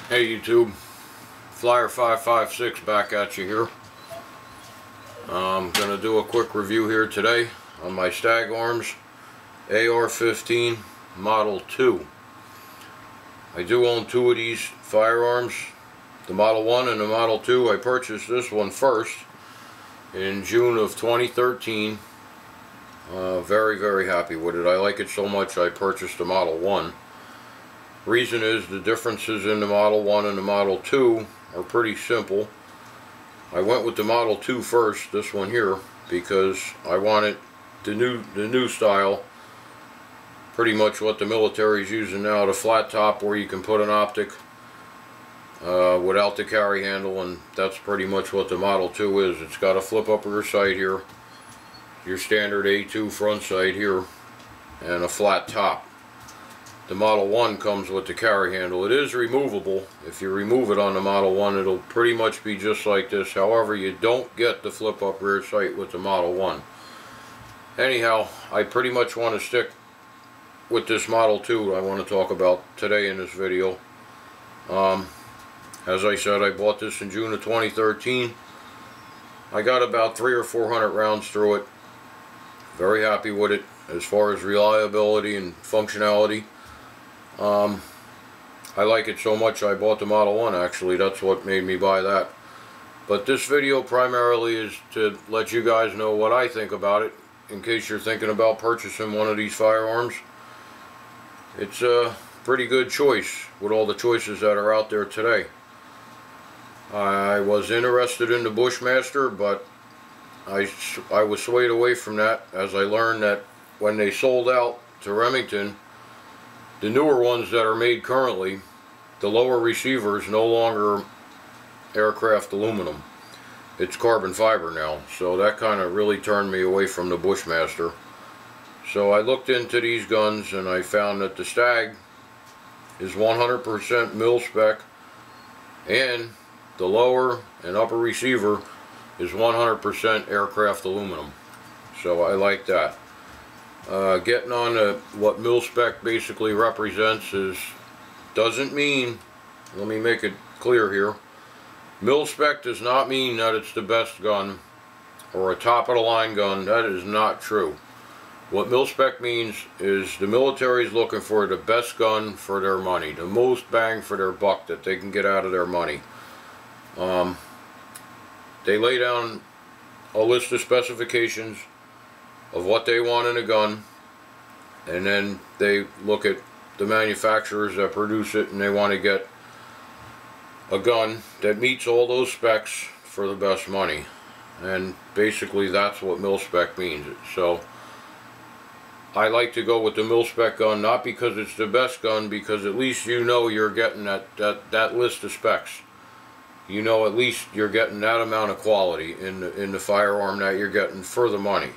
Hey YouTube, Flyer 556 back at you here. I'm going to do a quick review here today on my Stag Arms AR-15 Model 2. I do own two of these firearms, the Model 1 and the Model 2. I purchased this one first in June of 2013. Very happy with it. I like it so much I purchased the Model 1. Reason is the differences in the Model 1 and the Model 2 are pretty simple. I went with the Model 2 first, this one here, because I wanted the new style, pretty much what the military is using now, the flat top where you can put an optic without the carry handle, and that's pretty much what the Model 2 is. It's got a flip up rear sight here, your standard A2 front sight here, and a flat top. The Model 1 comes with the carry handle. It is removable. If you remove it on the Model 1, it'll pretty much be just like this. However, you don't get the flip up rear sight with the Model 1. Anyhow, I pretty much want to stick with this Model 2 I want to talk about today in this video. As I said, I bought this in June of 2013. I got about 300 or 400 rounds through it. Very happy with it as far as reliability and functionality. I like it so much I bought the Model 1 actually. That's what made me buy that. But this video primarily is to let you guys know what I think about it, in case you're thinking about purchasing one of these firearms. It's a pretty good choice with all the choices that are out there today. I was interested in the Bushmaster, but I was swayed away from that as I learned that when they sold out to Remington, the newer ones that are made currently, the lower receiver is no longer aircraft aluminum. It's carbon fiber now. So that kind of really turned me away from the Bushmaster. So I looked into these guns and I found that the Stag is 100% mil-spec, and the lower and upper receiver is 100% aircraft aluminum. So I like that. Getting on to what mil-spec basically represents doesn't mean, let me make it clear here, mil-spec does not mean that it's the best gun or a top-of-the-line gun. That is not true. What mil-spec means is the military is looking for the best gun for their money, the most bang for their buck that they can get out of their money. They lay down a list of specifications of what they want in a gun, and then they look at the manufacturers that produce it, and they want to get a gun that meets all those specs for the best money. And basically that's what mil-spec means. So I like to go with the mil-spec gun, not because it's the best gun, because at least you know you're getting that list of specs. You know, at least you're getting that amount of quality in the firearm that you're getting for the money.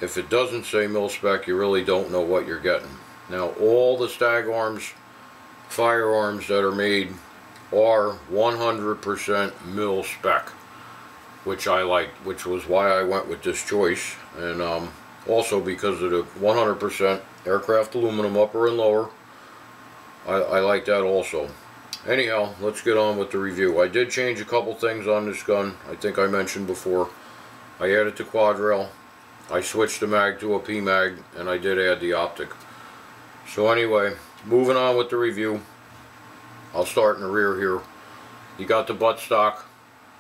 If it doesn't say mil-spec, you really don't know what you're getting. Now, all the Stag Arms firearms that are made are 100% mil-spec, which I liked, which was why I went with this choice. And also because of the 100% aircraft aluminum upper and lower, I like that also. Anyhow, let's get on with the review. I did change a couple things on this gun. I think I mentioned before. I added the quad rail. I switched the mag to a P mag, and I did add the optic. So anyway, moving on with the review. I'll start in the rear here. You got the buttstock,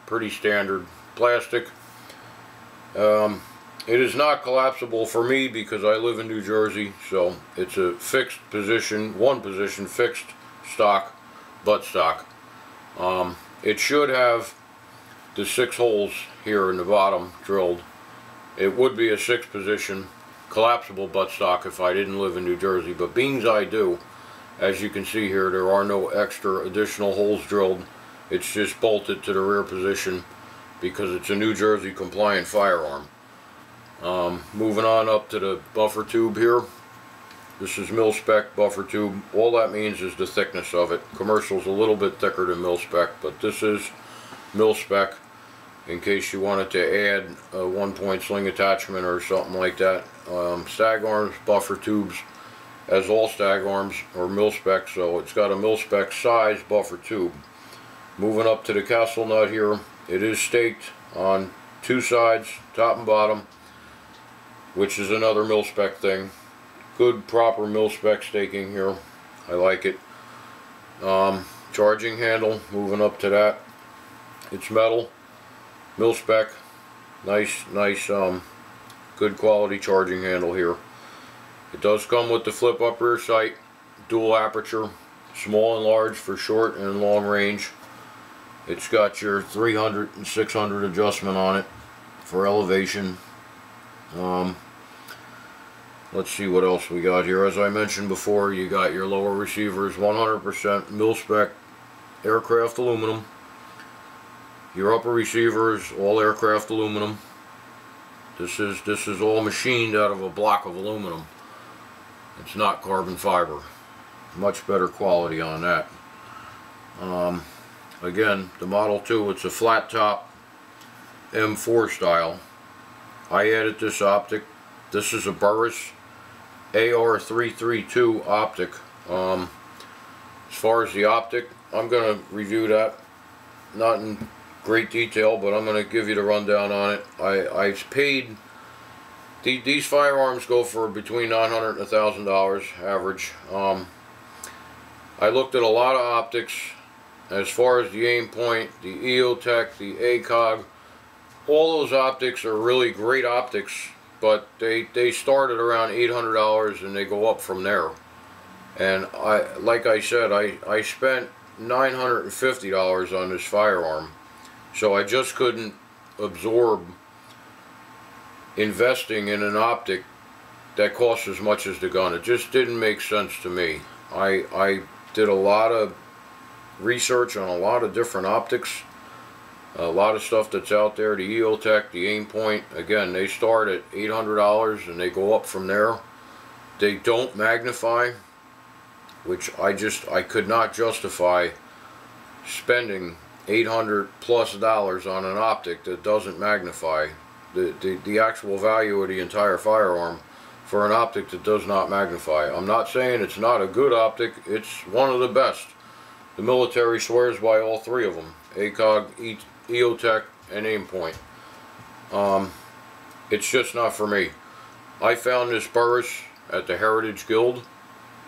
pretty standard plastic. It is not collapsible for me because I live in New Jersey, so it's a fixed position, one position fixed stock buttstock. It should have the 6 holes here in the bottom drilled. It would be a 6 position collapsible buttstock if I didn't live in New Jersey, but being I do, as you can see here, there are no extra additional holes drilled. It's just bolted to the rear position because it's a New Jersey compliant firearm. Moving on up to the buffer tube here. This is mil-spec buffer tube. All that means is the thickness of it. Commercial's a little bit thicker than mil-spec, but this is mil-spec. In case you wanted to add a 1-point sling attachment or something like that. Stag Arms buffer tubes as all Stag arms are mil-spec, so it's got a mil-spec size buffer tube. Moving up to the castle nut here, it is staked on two sides, top and bottom, which is another mil-spec thing. Good proper mil-spec staking here. I like it. Charging handle, moving up to that. It's metal, mil-spec, nice, good quality charging handle here. It does come with the flip up rear sight, dual aperture, small and large for short and long range. It's got your 300 and 600 adjustment on it for elevation. Let's see what else we got here. As I mentioned before, you got your lower receivers, 100% mil-spec aircraft aluminum. Your upper receivers, all aircraft aluminum. This is all machined out of a block of aluminum. It's not carbon fiber. Much better quality on that. Again, the Model 2, it's a flat top M4 style. I added this optic. This is a Burris AR332 optic. As far as the optic, I'm going to review that, not in great detail, but I'm going to give you the rundown on it. I paid, these firearms go for between $900 and $1,000 average. I looked at a lot of optics as far as the aim point, the EOTech, the ACOG. All those optics are really great optics, but they start at around $800 and they go up from there. And like I said, I spent $950 on this firearm, so I just couldn't absorb investing in an optic that costs as much as the gun. It just didn't make sense to me. I did a lot of research on a lot of different optics, a lot of stuff that's out there. The EOTech, the aim point, again, they start at $800 and they go up from there. They don't magnify, which I could not justify spending $800+ on an optic that doesn't magnify. The actual value of the entire firearm for an optic that does not magnify. I'm not saying it's not a good optic, it's one of the best. The military swears by all three of them: ACOG, EOTech, and aim point. It's just not for me. I found this Burris at the Heritage Guild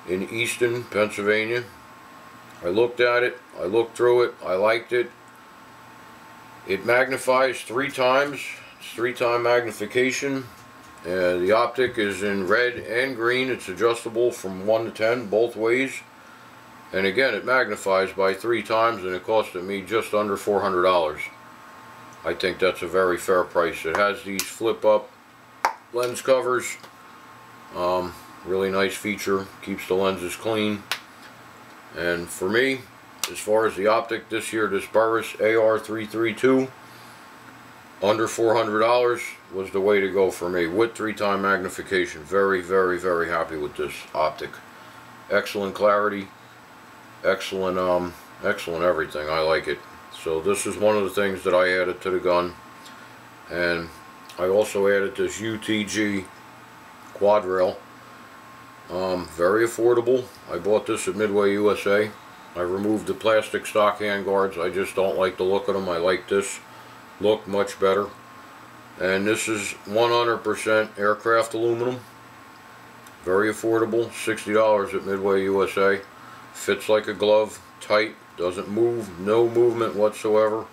in Easton, Pennsylvania. I looked at it, I looked through it, I liked it. It magnifies 3 times, it's 3-time magnification. The optic is in red and green, it's adjustable from 1 to 10 both ways. And again, it magnifies by 3 times, and it costed me just under $400. I think that's a very fair price. It has these flip up lens covers. Really nice feature, keeps the lenses clean. And for me, as far as the optic this year, this Burris AR332, under $400 was the way to go for me, with 3-time magnification. Very, very, very happy with this optic. Excellent clarity, excellent excellent everything. I like it. So this is one of the things that I added to the gun. And I also added this Utg Quad Rail. Very affordable. I bought this at Midway USA. I removed the plastic stock handguards. I just don't like the look of them. I like this look much better. And this is 100% aircraft aluminum. Very affordable. $60 at Midway USA. Fits like a glove. Tight. Doesn't move. No movement whatsoever.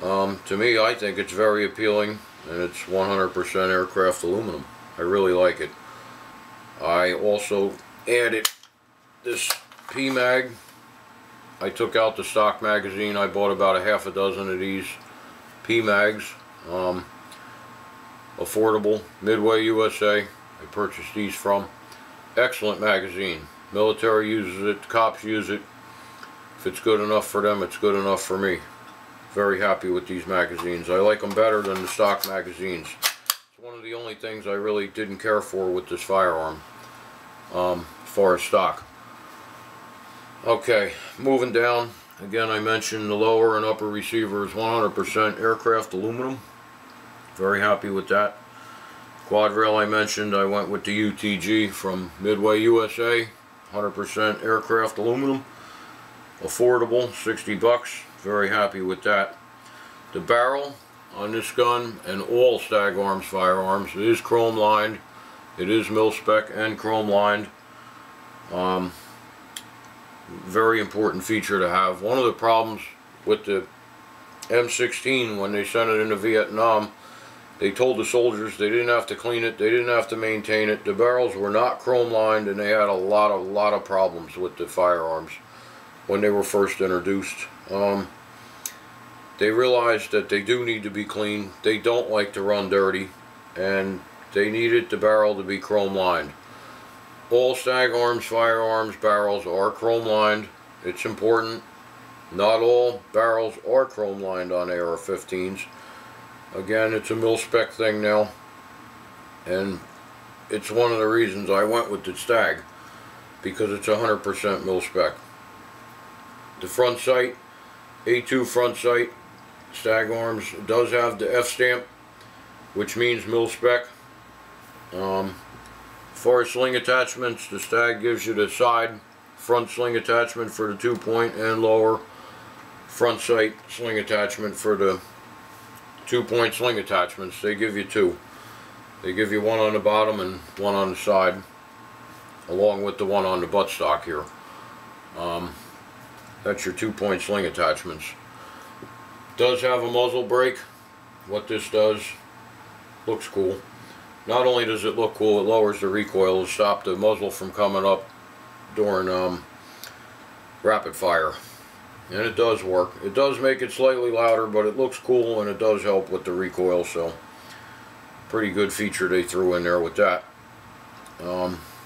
To me, I think it's very appealing. And it's 100% aircraft aluminum. I really like it. I also added this P-Mag. I took out the stock magazine. I bought about a half a dozen of these P-Mags. Affordable. Midway USA. I purchased these from. Excellent magazine. Military uses it. Cops use it. If it's good enough for them, it's good enough for me. Very happy with these magazines. I like them better than the stock magazines. It's one of the only things I really didn't care for with this firearm. As far as stock. Okay, moving down. Again, I mentioned the lower and upper receiver is 100% aircraft aluminum. Very happy with that. Quad Rail I mentioned, I went with the UTG from Midway, USA. 100% aircraft aluminum. Affordable, 60 bucks. Very happy with that. The barrel on this gun and all Stag Arms firearms is chrome lined. It is mil-spec and chrome lined. Very important feature to have. One of the problems with the M16 when they sent it into Vietnam, they told the soldiers they didn't have to clean it, they didn't have to maintain it. The barrels were not chrome lined, and they had a lot of problems with the firearms when they were first introduced. They realized that they do need to be cleaned. They don't like to run dirty, and they needed the barrel to be chrome lined. All Stag Arms firearms barrels are chrome lined. It's important. Not all barrels are chrome lined on AR-15s. Again, it's a mil-spec thing now, and it's one of the reasons I went with the Stag, because it's 100% mil-spec. The front sight, A2 front sight, Stag Arms does have the F stamp, which means mil-spec. As far as sling attachments, the Stag gives you the side front sling attachment for the 2-point and lower front sight sling attachment for the 2-point sling attachments. They give you two. They give you one on the bottom and one on the side, along with the one on the buttstock here. That's your 2-point sling attachments. Does have a muzzle brake. What this does, looks cool. Not only does it look cool, it lowers the recoil to stop the muzzle from coming up during rapid fire. And it does work. It does make it slightly louder, but it looks cool and it does help with the recoil, so pretty good feature they threw in there with that.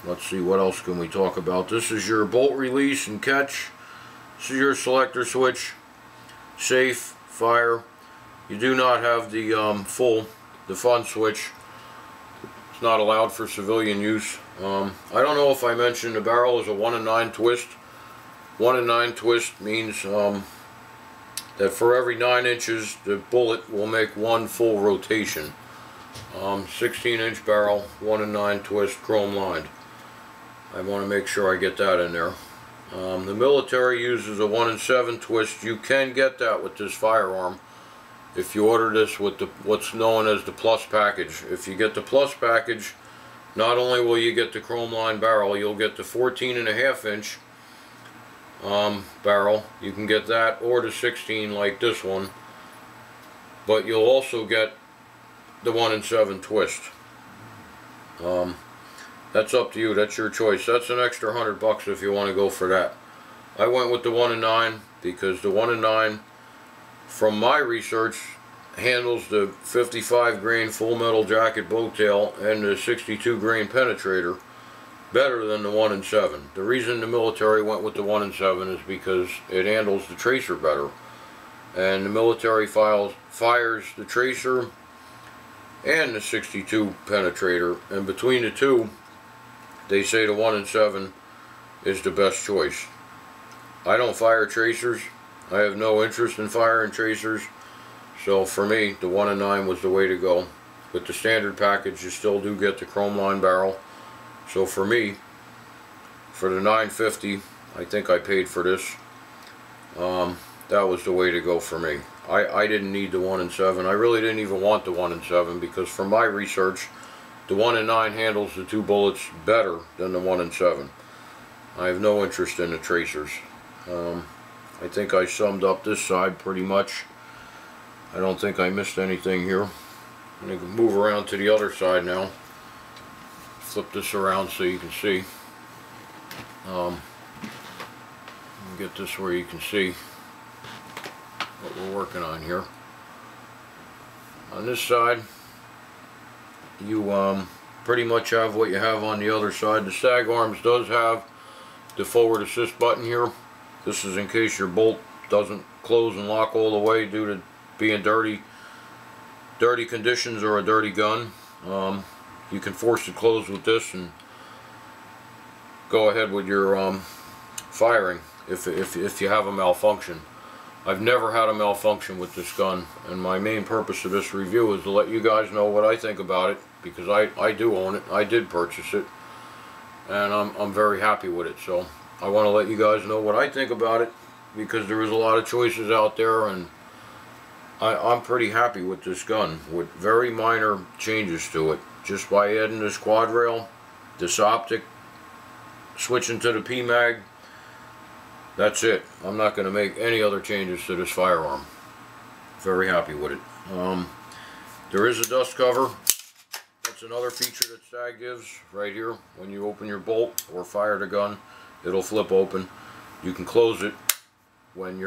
Let's see, what else can we talk about? This is your bolt release and catch. This is your selector switch. Safe, fire. You do not have the the fun switch. It's not allowed for civilian use. I don't know if I mentioned the barrel is a 1 in 9 twist. 1 in 9 twist means that for every 9 inches the bullet will make one full rotation. 16-inch barrel, 1 in 9 twist, chrome lined. I want to make sure I get that in there. The military uses a 1 in 7 twist. You can get that with this firearm if you order this with the what's known as the plus package. If you get the plus package, not only will you get the chrome lined barrel, you'll get the 14.5-inch barrel. You can get that or the 16 like this one, but you'll also get the 1 in 7 twist. That's up to you. That's your choice. That's an extra $100 if you want to go for that. I went with the 1 in 9 because the 1 in 9, from my research, handles the 55 grain full metal jacket bow tail and the 62 grain penetrator better than the 1 in 7. The reason the military went with the 1 in 7 is because it handles the tracer better, and the military fires the tracer and the 62 penetrator, and between the two they say the 1 in 7 is the best choice. I don't fire tracers. I have no interest in firing tracers, so for me the 1 in 9 was the way to go. With the standard package you still do get the chrome line barrel, so for me, for the $9.50 I think I paid for this, that was the way to go for me. I didn't need the 1 in 7. I really didn't even want the 1 in 7 because from my research the 1 in 9 handles the 2 bullets better than the 1 in 7. I have no interest in the tracers. I think I summed up this side pretty much. I don't think I missed anything here. I'm going to move around to the other side now. Flip this around so you can see. Get this where you can see what we're working on here. On this side, you pretty much have what you have on the other side. The Stag Arms does have the forward assist button here. This is in case your bolt doesn't close and lock all the way due to being dirty conditions or a dirty gun. You can force it closed with this and go ahead with your firing if you have a malfunction. I've never had a malfunction with this gun, and my main purpose of this review is to let you guys know what I think about it. because I do own it. I did purchase it, and I'm very happy with it. So I want to let you guys know what I think about it, because there is a lot of choices out there, and I'm pretty happy with this gun, with very minor changes to it. Just by adding this quad rail, this optic, switching to the PMag, that's it. I'm not going to make any other changes to this firearm. Very happy with it. There is a dust cover. That's another feature that Stag gives right here. When you open your bolt or fire the gun, it'll flip open. You can close it when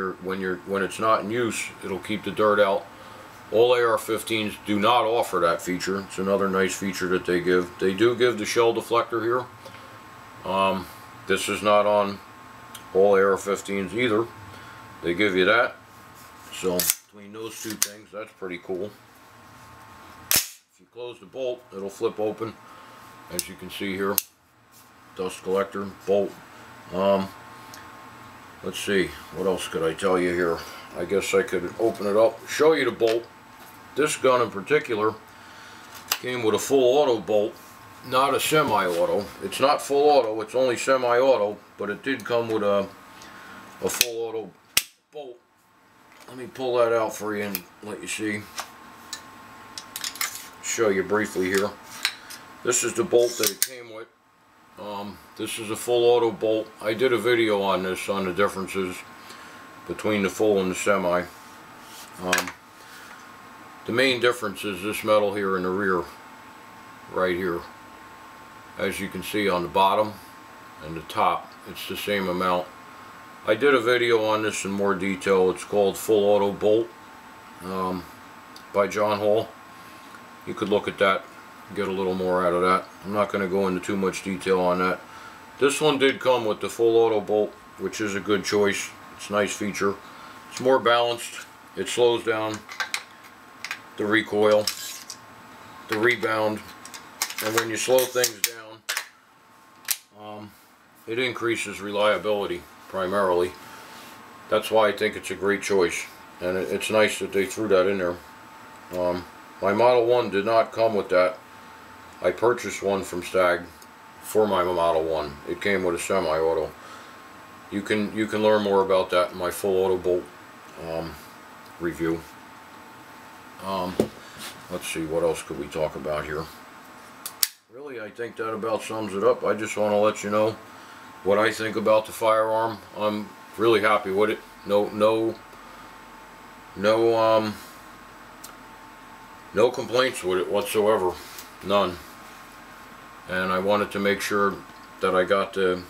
it's not in use. It'll keep the dirt out. All AR-15s do not offer that feature. It's another nice feature that they give. They do give the shell deflector here. This is not on all AR-15s either. They give you that. So between those two things, that's pretty cool. If you close the bolt, it'll flip open, as you can see here. Dust collector, bolt. Let's see, what else could I tell you here? I guess I could open it up, show you the bolt. This gun in particular came with a full auto bolt, not a semi-auto. It's not full auto, it's only semi-auto, but it did come with a full auto bolt. Let me pull that out for you and let you see. Show you briefly here. This is the bolt that it came with. This is a full auto bolt. I did a video on this, on the differences between the full and the semi. The main difference is this metal here in the rear, right here. As you can see on the bottom and the top, it's the same amount. I did a video on this in more detail. It's called Full Auto Bolt by John Hall. You could look at that, get a little more out of that. I'm not going to go into too much detail on that. This one did come with the full auto bolt, which is a good choice. It's a nice feature. It's more balanced. It slows down the recoil, the rebound, and when you slow things down, it increases reliability primarily. That's why I think it's a great choice, and it's nice that they threw that in there. My Model 1 did not come with that. I purchased one from Stag for my Model 1. It came with a semi-auto. You can learn more about that in my full auto bolt review. Let's see, what else could we talk about here? Really, I think that about sums it up. I just want to let you know what I think about the firearm. I'm really happy with it. No complaints with it whatsoever. None. And I wanted to make sure that I got a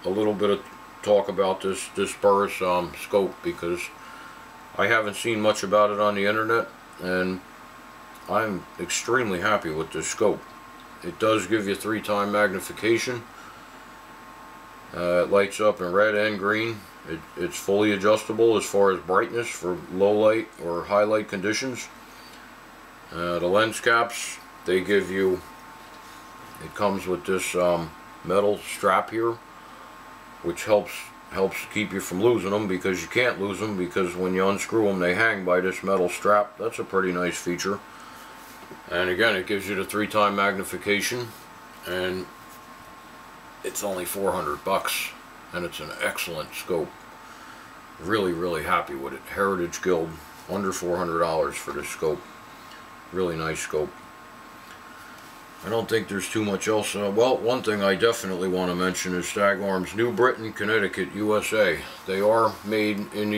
little bit of talk about this Burris scope, because I haven't seen much about it on the internet, and I'm extremely happy with this scope. It does give you 3x magnification. It lights up in red and green. It's fully adjustable as far as brightness for low light or high light conditions. The lens caps, they give you, it comes with this metal strap here, which helps keep you from losing them, because you can't lose them, because when you unscrew them they hang by this metal strap. That's a pretty nice feature. And again, it gives you the 3x magnification, and it's only $400, and it's an excellent scope. Really happy with it. Heritage Guild, under $400 for this scope. Really nice scope. I don't think there's too much else. Well, one thing I definitely want to mention is Stag Arms, New Britain, Connecticut, USA. They are made in the